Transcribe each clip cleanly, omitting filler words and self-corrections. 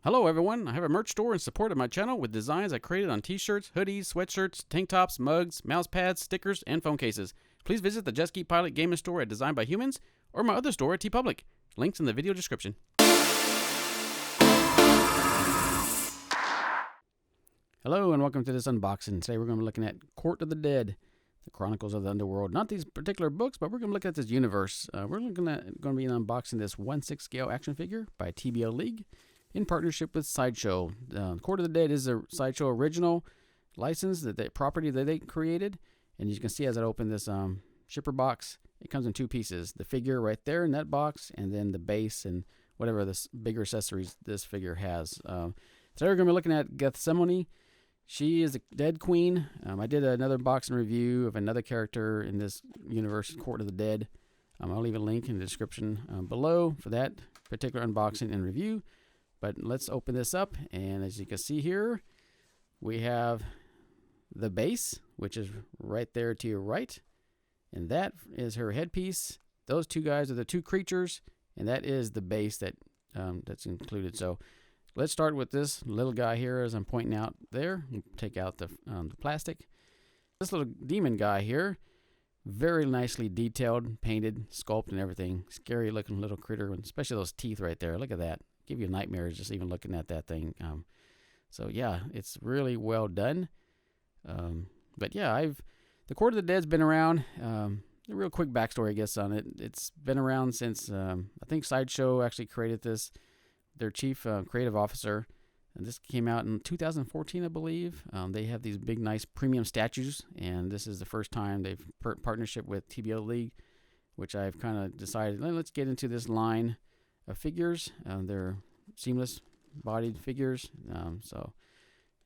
Hello everyone, I have a merch store in support of my channel with designs I created on t-shirts, hoodies, sweatshirts, tank tops, mugs, mouse pads, stickers, and phone cases. Please visit the Just Geek Pilot Gaming Store at Designed by Humans or my other store at TeePublic. Links in the video description. Hello and welcome to this unboxing. Today we're going to be looking at Court of the Dead, the Chronicles of the Underworld. Not these particular books, but we're going to look at this universe. We're going to be unboxing this 1/6 scale action figure by TBLeague in partnership with Sideshow. Court of the Dead is a Sideshow original license, property that they created. And you can see as I open this shipper box, it comes in two pieces. The figure right there in that box, and then the base and whatever this bigger accessories this figure has. Today we're going to be looking at Gethsemoni. She is the Dead Queen. I did another unboxing review of another character in this universe, Court of the Dead. I'll leave a link in the description below for that particular unboxing and review. But let's open this up, and as you can see here, we have the base, which is right there to your right, and that is her headpiece. Those two guys are the two creatures, and that is the base that's included. So let's start with this little guy here, as I'm pointing out there. Take out the plastic. This little demon guy here, very nicely detailed, painted, sculpted, and everything. Scary looking little critter, especially those teeth right there. Look at that. Give you nightmares just even looking at that thing. So yeah, it's really well done. But yeah, the Court of the Dead's been around. A real quick backstory, I guess, on it. It's been around since I think Sideshow actually created this. Their chief creative officer, and this came out in 2014, I believe. They have these big, nice premium statues, and this is the first time they've partnership with TBLeague, which I've kind of decided let's get into this line of figures. They're seamless bodied figures.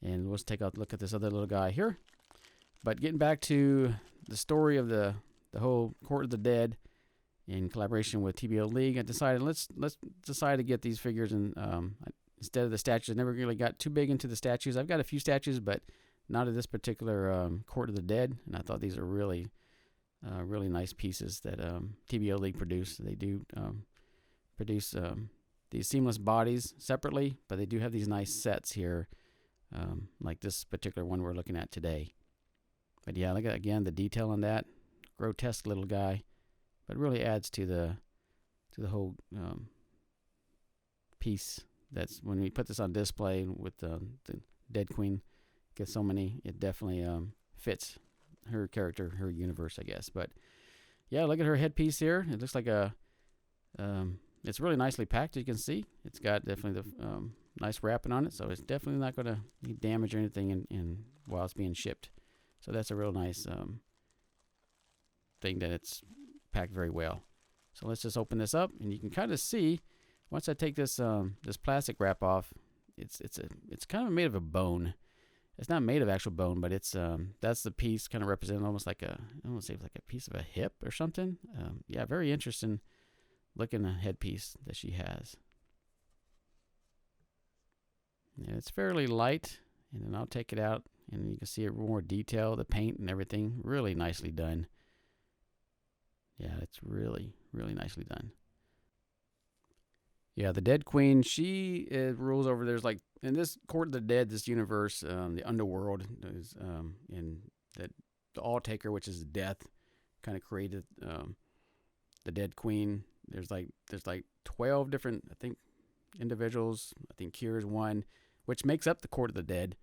And let's take a look at this other little guy here. But getting back to the story of the whole Court of the Dead in collaboration with TBLeague, I decided let's decide to get these figures in instead of the statues. I never really got too big into the statues. I've got a few statues, but not of this particular Court of the Dead. And I thought these are really nice pieces that TBLeague produced. They do produce these seamless bodies separately, but they do have these nice sets here, like this particular one we're looking at today. But yeah, look at again the detail on that grotesque little guy, but it really adds to the whole piece. That's when we put this on display with the Dead Queen Gethsemoni, it definitely fits her character, her universe, I guess. But yeah, look at her headpiece here. It looks like it's really nicely packed, you can see. It's got definitely the nice wrapping on it, so it's definitely not going to need damage or anything while it's being shipped. So that's a real nice thing that it's packed very well. So let's just open this up, and you can kind of see once I take this this plastic wrap off, it's kind of made of a bone. It's not made of actual bone, but it's that's the piece kind of represented almost like I don't want to say it's like a piece of a hip or something. Yeah, very interesting looking headpiece that she has. Yeah, it's fairly light, and then I'll take it out, and you can see it more detail, the paint and everything, really nicely done. Yeah, it's really nicely done. Yeah, the Dead Queen, she rules over. There's like in this Court of the Dead, this universe, the underworld is in that the All Taker, which is death, kind of created the Dead Queen. There's like 12 different, I think, individuals. I think Kier is one, which makes up the Court of the Dead.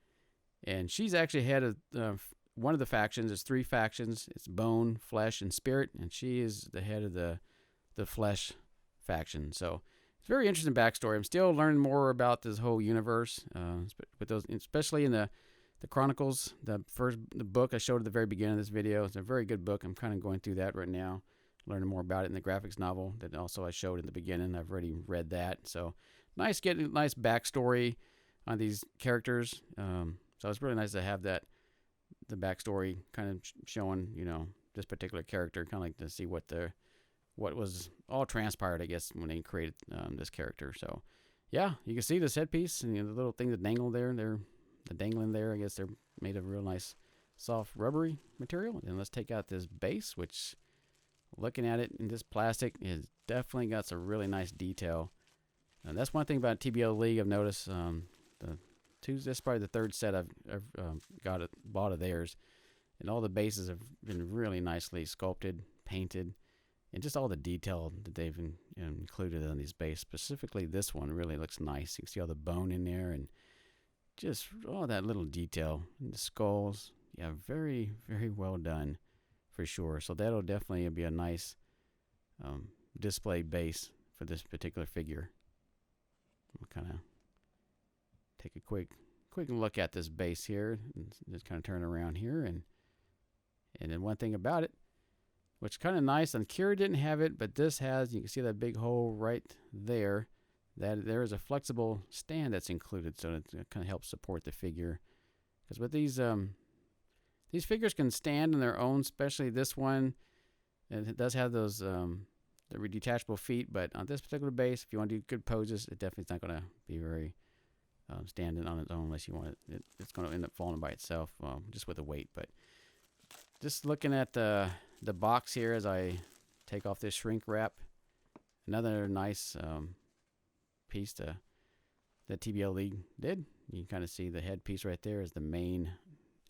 And she's actually head of one of the factions. There's three factions. It's bone, flesh, and spirit. And she is the head of the flesh faction. So it's a very interesting backstory. I'm still learning more about this whole universe, with those, especially in the Chronicles. The book I showed at the very beginning of this video. It's a very good book. I'm kind of going through that right now, learning more about it in the graphics novel that also I showed in the beginning. I've already read that. So nice getting a nice backstory on these characters. So it's really nice to have the backstory kind of showing, this particular character, kind of like to see what was all transpired, I guess, when they created this character. So yeah, you can see this headpiece and the little thing that dangle there. They're dangling there. I guess they're made of real nice soft rubbery material. And let's take out this base, which looking at it in this plastic is definitely got some really nice detail And that's one thing about TBLeague I've noticed. This is probably the third set I've bought of theirs, and all the bases have been really nicely sculpted, painted, and just all the detail that they've included on these bases. Specifically, this one really looks nice. You can see all the bone in there, and just all that little detail. And the skulls, yeah, very, very well done for sure. So that'll definitely be a nice display base for this particular figure. We'll kind of take a quick look at this base here, and just kind of turn around here, and then one thing about it, which is kind of nice, and Kier didn't have it, but this has. You can see that big hole right there. That there is a flexible stand that's included, so it kind of helps support the figure. Because with these figures can stand on their own, especially this one, and it does have those the detachable feet. But on this particular base, if you want to do good poses, it definitely is not going to be very standing on its own unless you want it. It's going to end up falling by itself, just with the weight. But just looking at the box here as I take off this shrink wrap, another nice piece that TBLeague did. You can kind of see the headpiece right there is the main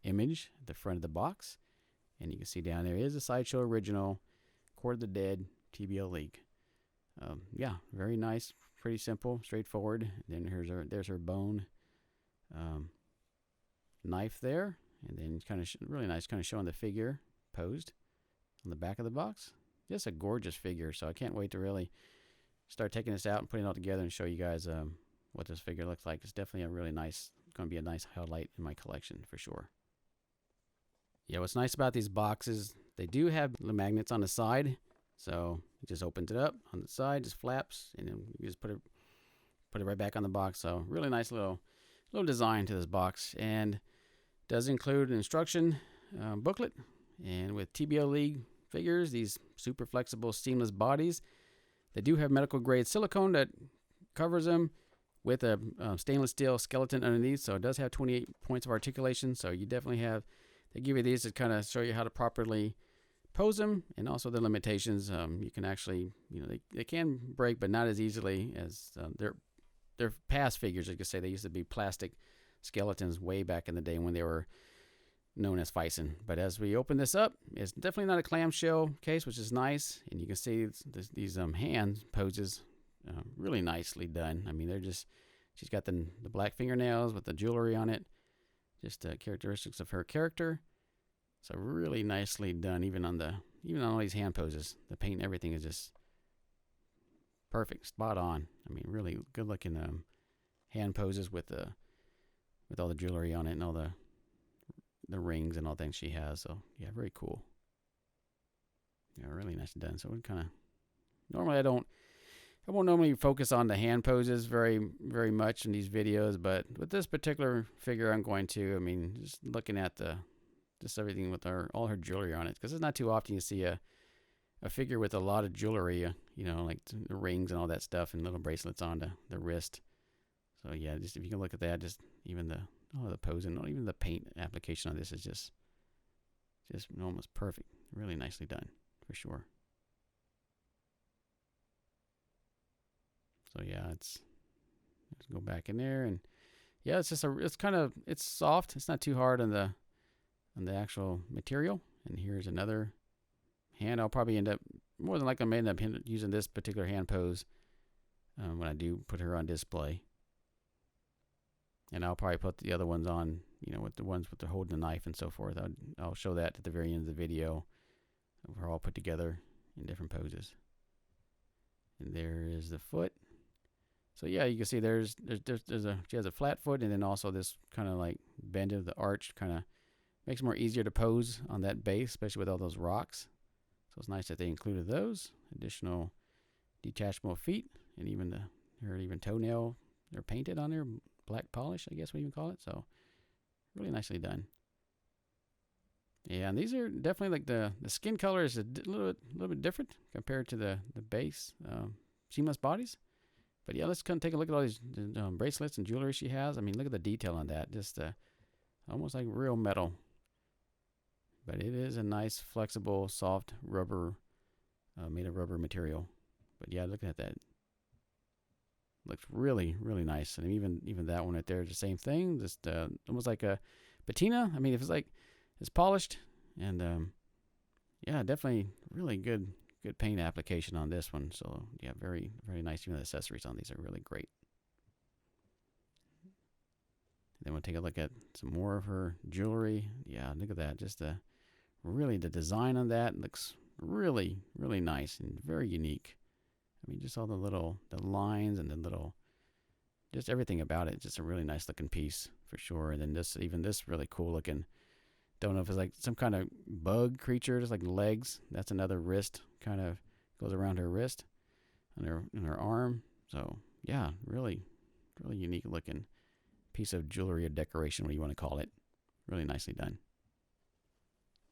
image at the front of the box, and you can see down there is a Sideshow original Court of the Dead TBLeague. Yeah, very nice, pretty simple, straightforward. Then there's her bone knife there, and then kind of really nice, kind of showing the figure posed on the back of the box. Just a gorgeous figure, so I can't wait to really start taking this out and putting it all together and show you guys what this figure looks like. It's definitely a really nice, going to be a nice highlight in my collection for sure. Yeah, what's nice about these boxes, they do have the magnets on the side, so it just opens it up on the side, just flaps, and then you just put it right back on the box. So really nice little design to this box, and does include an instruction booklet. And with TBLeague figures, these super flexible seamless bodies, they do have medical grade silicone that covers them with a stainless steel skeleton underneath. So it does have 28 points of articulation. So you definitely have, they give you these to kind of show you how to properly pose them, and also the limitations. You can actually, they can break, but not as easily as their past figures. You could say they used to be plastic skeletons way back in the day when they were known as Fison. But as we open this up, it's definitely not a clamshell case, which is nice, and you can see these hand poses really nicely done. I mean, they're just, she's got the black fingernails with the jewelry on it, just characteristics of her character. So really nicely done, even on all these hand poses. The paint and everything is just perfect, spot on. I mean, really good looking hand poses with all the jewelry on it and all the rings and all things she has. So yeah, very cool. Yeah, really nice done. So we kind of, normally I won't normally focus on the hand poses very, very much in these videos, but with this particular figure I'm going to. I mean, just looking at just everything with all her jewelry on it, because it's not too often you see a figure with a lot of jewelry, like the rings and all that stuff, and little bracelets on the wrist. So yeah, just if you can look at that, just even the pose and even the paint application on this is just almost perfect. Really nicely done for sure. So yeah, let's go back in there, and yeah, it's soft. It's not too hard on the actual material. And here's another hand. I'll probably more than likely I'm end up using this particular hand pose when I do put her on display. And I'll probably put the other ones on, with the ones with the holding the knife and so forth. I'll show that at the very end of the video. We're all put together in different poses. And there is the foot. So yeah, you can see she has a flat foot, and then also this kind of like bend of the arch kind of makes it more easier to pose on that base, especially with all those rocks. So it's nice that they included those additional detachable feet, and even her toenail, they're painted on there, black polish, I guess we even call it. So really nicely done. Yeah, and these are definitely like the skin color is a little bit different compared to the base seamless bodies. But yeah, let's kind of take a look at all these bracelets and jewelry she has. I mean, look at the detail on that. Just almost like real metal. But it is a nice, flexible, soft rubber, made of rubber material. But yeah, look at that. looks really, really nice. And even that one right there is the same thing. Just almost like a patina. I mean, if it's polished, and yeah, definitely really good paint application on this one. So yeah, very, very nice. Even the accessories on these are really great. Then we'll take a look at some more of her jewelry. Yeah, look at that. Just really the design on that looks really, really nice and very unique. I mean, just all the lines and the little, just everything about it. Just a really nice looking piece for sure. And then this really cool looking. Don't know if it's like some kind of bug creature, just like legs. That's another wrist, kind of goes around her wrist and her arm. So yeah, really, really unique looking piece of jewelry or decoration, what you want to call it. Really nicely done.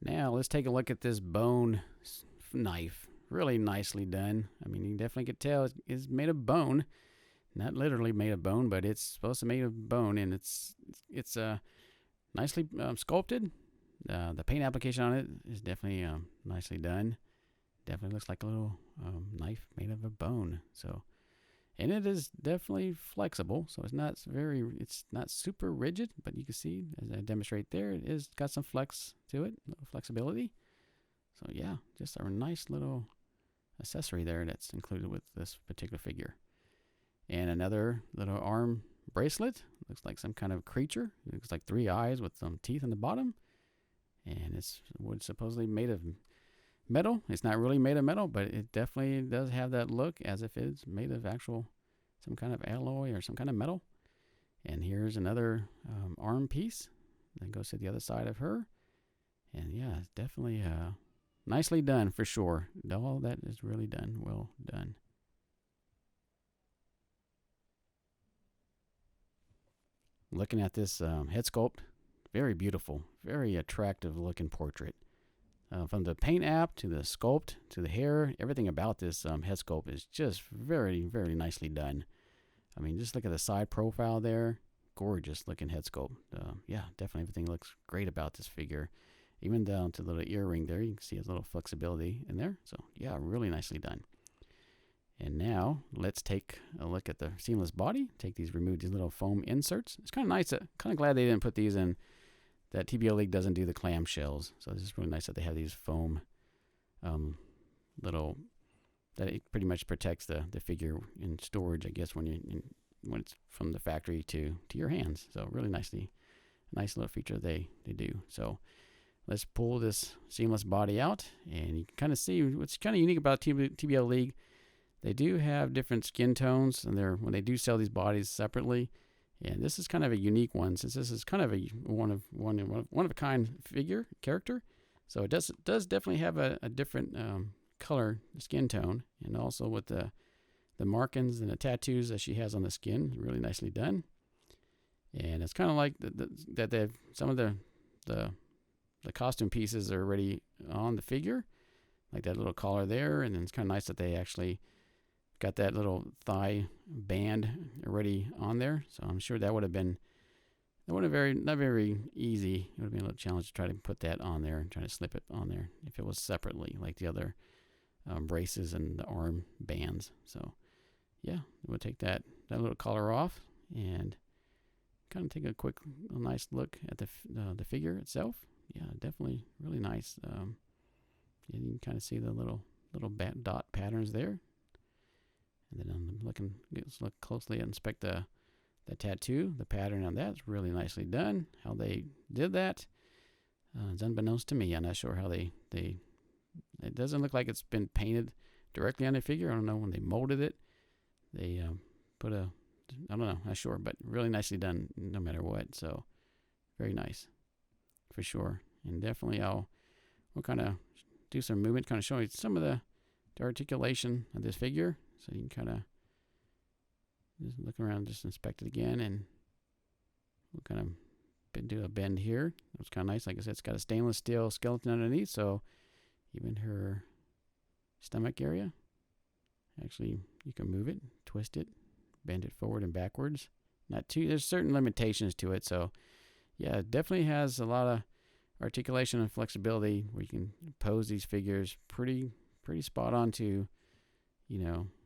Now let's take a look at this bone knife. Really nicely done. I mean, you definitely could tell it's made of bone. Not literally made of bone, but it's supposed to be made of bone, and it's nicely sculpted. The paint application on it is definitely nicely done. Definitely looks like a little knife made of a bone. So, and it is definitely flexible. So it's not super rigid, but you can see as I demonstrate there, it is got some flex to it, little flexibility. So yeah, just a nice little accessory there that's included with this particular figure. And another little arm bracelet. Looks like some kind of creature. It looks like 3 eyes with some teeth in the bottom. And it's supposedly made of metal. It's not really made of metal, but it definitely does have that look as if it's made of some kind of alloy or some kind of metal. And here's another arm piece that goes to the other side of her. And yeah, it's definitely nicely done for sure. All that is really done. Well done. Looking at this head sculpt, very beautiful, very attractive looking portrait. From the paint app to the sculpt to the hair, everything about this head sculpt is just very, very nicely done. I mean, just look at the side profile there. Gorgeous looking head sculpt. Yeah, definitely everything looks great about this figure. Even down to the little earring there, you can see a little flexibility in there. So yeah, really nicely done. And now let's take a look at the seamless body. Remove these little foam inserts. It's kind of nice. Kind of glad they didn't put these in. That TBLeague doesn't do the clamshells, so it's just really nice that they have these foam little, that it pretty much protects the figure in storage, I guess, when it's from the factory to your hands. So really nice little feature they do. So let's pull this seamless body out, and you can kind of see what's kind of unique about TBLeague. They do have different skin tones, and when they do sell these bodies separately. And this is kind of a unique one, since this is kind of a one of a kind character. So it does definitely have a different color skin tone, and also with the markings and the tattoos that she has on the skin, really nicely done. And it's kind of like that they've some of the costume pieces are already on the figure, like that little collar there, and then it's kind of nice that they actually got that little thigh band already on there. So I'm sure that would have been not very easy. It would have been a little challenge to try to put that on there and try to slip it on there if it was separately, like the other braces and the arm bands. So yeah, we'll take that little collar off and kind of take a nice look at the figure itself. Yeah, definitely really nice. You can kind of see the little dot patterns there. And then let's look closely and inspect the tattoo. The pattern on that's really nicely done. How they did that, it's unbeknownst to me. I'm not sure how it doesn't look like it's been painted directly on the figure. I don't know when they molded it. They I don't know, not sure, but really nicely done no matter what. So very nice for sure. And definitely we'll kind of do some movement, kind of showing some of the articulation of this figure. So you can kind of just look around, just inspect it again, and we'll kind of do a bend here. It's kind of nice. Like I said, it's got a stainless steel skeleton underneath, so even her stomach area, actually, you can move it, twist it, bend it forward and backwards. There's certain limitations to it, so yeah, it definitely has a lot of articulation and flexibility where you can pose these figures pretty spot on to,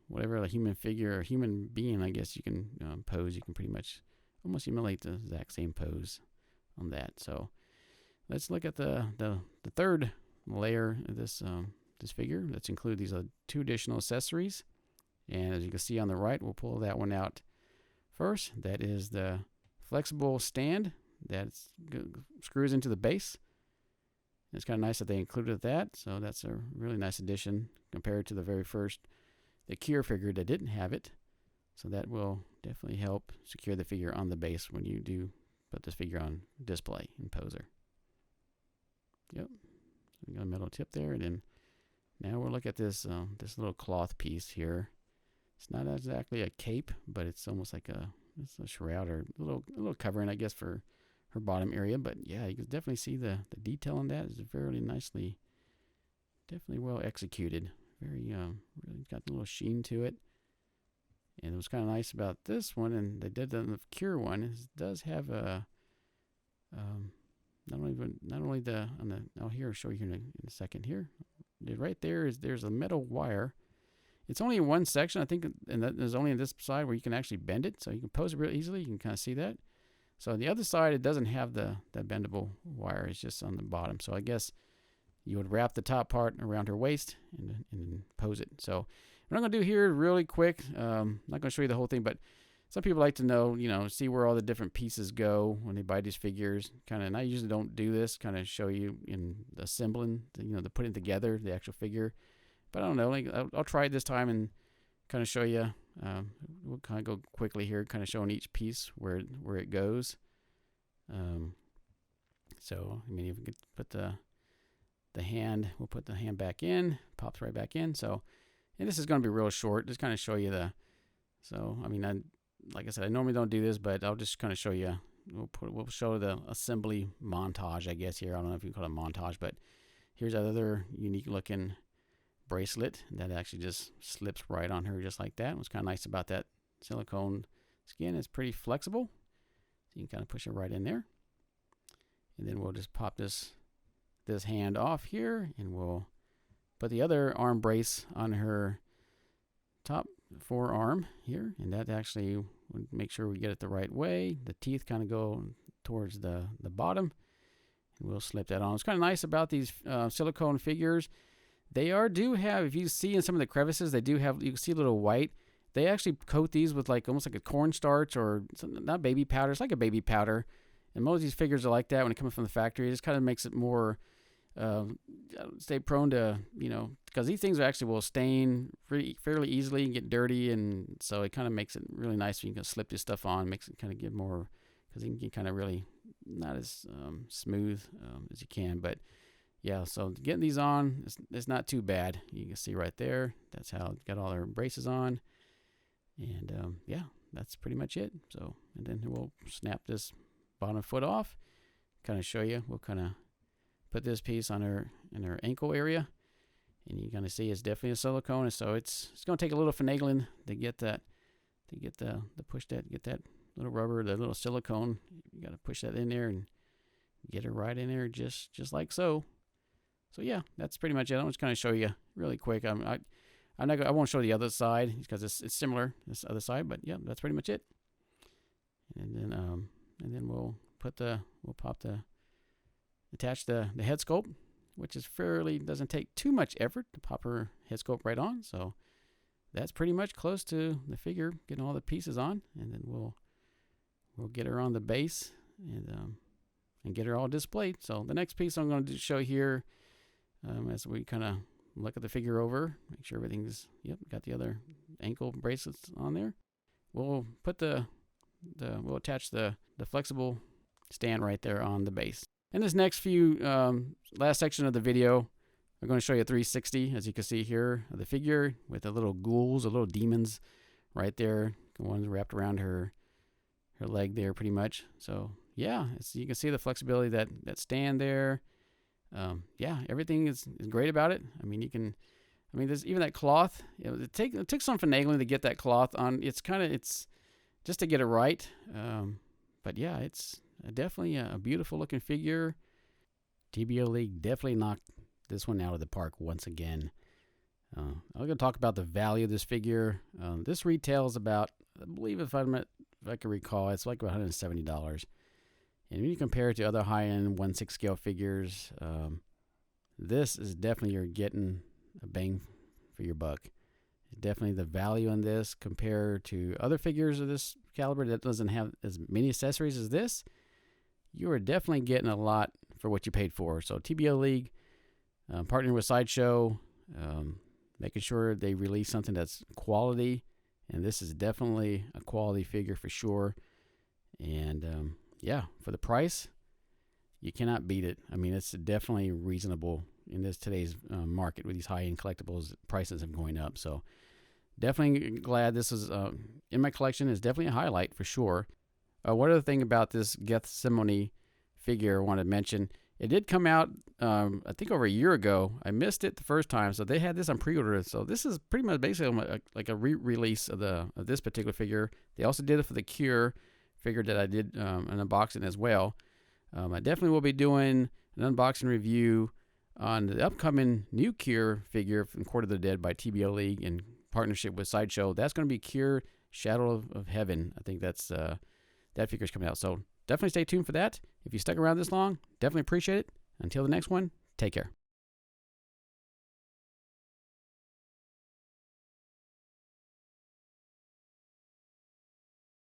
whatever a human figure or human being, I guess you can pose. You can pretty much almost emulate the exact same pose on that. So let's look at the third layer of this this figure. Let's include these 2 additional accessories. And as you can see on the right, we'll pull that one out first. That is the flexible stand that screws into the base. It's kind of nice that they included that. So that's a really nice addition compared to the very first, the Kier figure that didn't have it. So that will definitely help secure the figure on the base when you do put this figure on display in Poser. Yep. So we got a metal tip there, and then now we'll look at this this little cloth piece here. It's not exactly a cape, but it's almost like it's a shroud or a little covering, I guess, for her bottom area. But yeah, you can definitely see the detail on that is very nicely, definitely well executed. Very really got a little sheen to it. And what's kind of nice about this one, and they did that in the Kier one, is it does have a not only the I'll show you in a second here. Right there's a metal wire. It's only in one section, I think, and there's only on this side where you can actually bend it, so you can pose it real easily. You can kind of see that. So on the other side, it doesn't have that bendable wire. It's just on the bottom. So I guess you would wrap the top part around her waist and pose it. So what I'm going to do here really quick, I'm not going to show you the whole thing, but some people like to know, see where all the different pieces go when they buy these figures. And I usually don't do this, kind of show you in assembling, the putting together the actual figure. But I don't know, I'll try it this time and kind of show you. We'll kind of go quickly here, kind of showing each piece where it goes. So, I mean, if we could put the hand, we'll put the hand back in, pops right back in. So, and this is going to be real short, just kind of show you so, I mean, like I said, I normally don't do this, but I'll just kind of show you. We'll show the assembly montage, I guess, here. I don't know if you can call it a montage, but here's another unique looking bracelet that actually just slips right on her just like that. What's kind of nice about that silicone skin is pretty flexible. So you can kind of push it right in there. And then we'll just pop this hand off here, and we'll put the other arm brace on her top forearm here, and that actually would make sure we get it the right way. The teeth kind of go towards the bottom, and we'll slip that on. It's kind of nice about these silicone figures. They do have, if you see in some of the crevices, they do have, you can see a little white. They actually coat these with almost like a cornstarch or not baby powder. It's like a baby powder. And most of these figures are like that when it comes from the factory. It just kind of makes it more, stay prone to, because these things actually will stain fairly easily and get dirty. And so it kind of makes it really nice when you can slip this stuff on, makes it kind of get more, because you can get kind of really not as smooth as you can. But yeah, so getting these on, it's not too bad. You can see right there. That's how it got all our braces on. And yeah, that's pretty much it. So, and then we'll snap this bottom foot off, kind of show you. We'll kind of put this piece on in her ankle area, and you're gonna see it's definitely a silicone. So it's gonna take a little finagling to get that, get that little rubber, the little silicone. You gotta push that in there and get it right in there, just like so. So yeah, that's pretty much it. I'm just kind of show you really quick. I won't show the other side because it's similar, this other side. But yeah, that's pretty much it. And then we'll attach the head sculpt, which is doesn't take too much effort to pop her head sculpt right on. So that's pretty much close to the figure, getting all the pieces on, and then we'll get her on the base and get her all displayed. So the next piece I'm going to show here. As we kind of look at the figure over, make sure everything's, got the other ankle bracelets on there. We'll put we'll attach the flexible stand right there on the base. In this next last section of the video, we're going to show you a 360, as you can see here, of the figure with the little ghouls, the little demons right there. The ones wrapped around her leg there pretty much. So yeah, you can see the flexibility that stand there. Yeah, everything is great about it. I mean, there's even that cloth. It took some finagling to get that cloth on. It's just to get it right. But yeah, it's definitely a beautiful looking figure. TBLeague definitely knocked this one out of the park once again. I'm going to talk about the value of this figure. This retails about, I believe if I can recall, it's like about $170. And when you compare it to other high-end 1/6 scale figures, this is definitely you're getting a bang for your buck. Definitely the value on this compared to other figures of this caliber that doesn't have as many accessories as this. You are definitely getting a lot for what you paid for. So TBLeague, partnering with Sideshow, making sure they release something that's quality, and this is definitely a quality figure for sure. And yeah, for the price, you cannot beat it. I mean, it's definitely reasonable in today's market with these high-end collectibles. Prices have going up, so definitely glad this is in my collection. Is definitely a highlight for sure. One other thing about this Gethsemoni figure I want to mention, it did come out I think over a year ago. I missed it the first time, so they had this on pre-order. So this is pretty much basically like a re-release of this particular figure. They also did it for the Kier figure that I did an unboxing as well. I definitely will be doing an unboxing review on the upcoming new Kier figure from Court of the Dead by TBLeague in partnership with Sideshow. That's going to be Kier Shadow of Heaven. I think that's that figure's coming out. So definitely stay tuned for that. If you stuck around this long, definitely appreciate it. Until the next one, take care.